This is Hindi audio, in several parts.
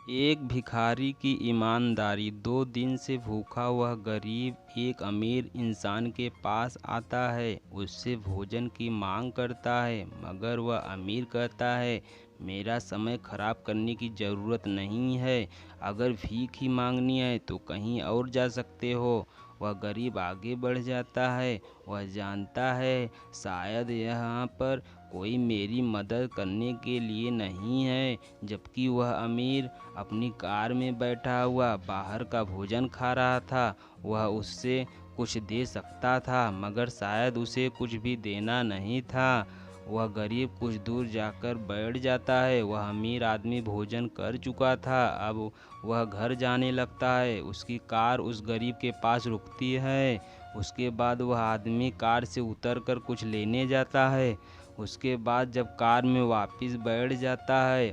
एक भिखारी की ईमानदारी। 2 दिन से भूखा हुआ गरीब एक अमीर इंसान के पास आता है, उससे भोजन की मांग करता है, मगर वह अमीर कहता है, मेरा समय खराब करने की ज़रूरत नहीं है। अगर भीख ही मांगनी है तो कहीं और जा सकते हो। वह गरीब आगे बढ़ जाता है। वह जानता है शायद यहाँ पर कोई मेरी मदद करने के लिए नहीं है, जबकि वह अमीर अपनी कार में बैठा हुआ बाहर का भोजन खा रहा था। वह उससे कुछ दे सकता था, मगर शायद उसे कुछ भी देना नहीं था। वह गरीब कुछ दूर जाकर बैठ जाता है। वह अमीर आदमी भोजन कर चुका था। अब वह घर जाने लगता है। उसकी कार उस गरीब के पास रुकती है। उसके बाद वह आदमी कार से उतरकर कुछ लेने जाता है। उसके बाद जब कार में वापस बैठ जाता है,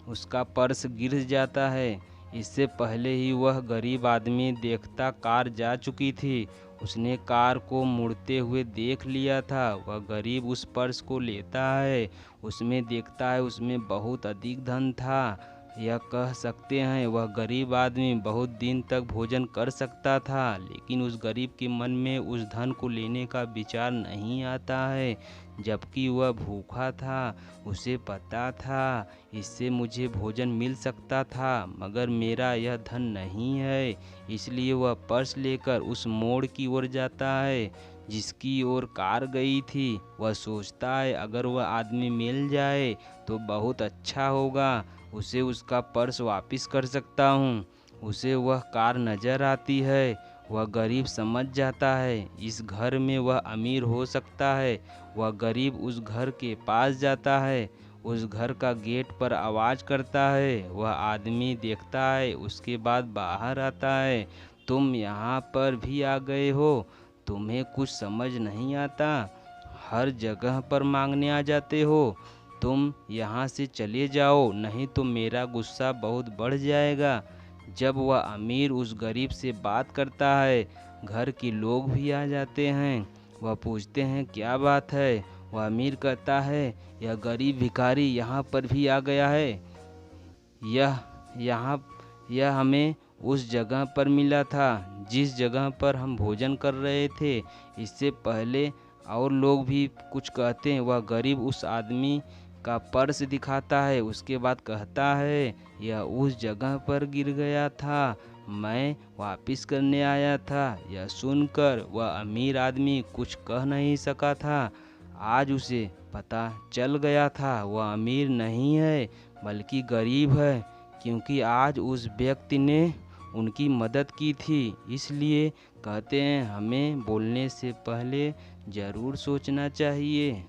उसका पर्स गिर जाता है। इससे पहले ही वह गरीब आदमी देखता कार जा चुकी थी। उसने कार को मुड़ते हुए देख लिया था। वह गरीब उस पर्स को लेता है। उसमें देखता है उसमें बहुत अधिक धन था। यह कह सकते हैं वह गरीब आदमी बहुत दिन तक भोजन कर सकता था, लेकिन उस गरीब के मन में उस धन को लेने का विचार नहीं आता है, जबकि वह भूखा था। उसे पता था इससे मुझे भोजन मिल सकता था, मगर मेरा यह धन नहीं है। इसलिए वह पर्स लेकर उस मोड़ की ओर जाता है जिसकी ओर कार गई थी। वह सोचता है अगर वह आदमी मिल जाए तो बहुत अच्छा होगा, उसे उसका पर्स वापस कर सकता हूँ। उसे वह कार नज़र आती है। वह गरीब समझ जाता है इस घर में वह अमीर हो सकता है। वह गरीब उस घर के पास जाता है, उस घर का गेट पर आवाज़ करता है। वह आदमी देखता है, उसके बाद बाहर आता है। तुम यहाँ पर भी आ गए हो? तुम्हें कुछ समझ नहीं आता? हर जगह पर मांगने आ जाते हो? तुम यहाँ से चले जाओ, नहीं तो मेरा गुस्सा बहुत बढ़ जाएगा। जब वह अमीर उस गरीब से बात करता है, घर के लोग भी आ जाते हैं। वह पूछते हैं क्या बात है? वह अमीर कहता है, यह गरीब भिखारी यहाँ पर भी आ गया है। यह यहाँ यह हमें उस जगह पर मिला था जिस जगह पर हम भोजन कर रहे थे। इससे पहले और लोग भी कुछ कहते हैं। वह गरीब उस आदमी का पर्स दिखाता है। उसके बाद कहता है, यह उस जगह पर गिर गया था, मैं वापस करने आया था। यह सुनकर वह अमीर आदमी कुछ कह नहीं सका था। आज उसे पता चल गया था वह अमीर नहीं है बल्कि गरीब है, क्योंकि आज उस व्यक्ति ने उनकी मदद की थी। इसलिए कहते हैं हमें बोलने से पहले ज़रूर सोचना चाहिए।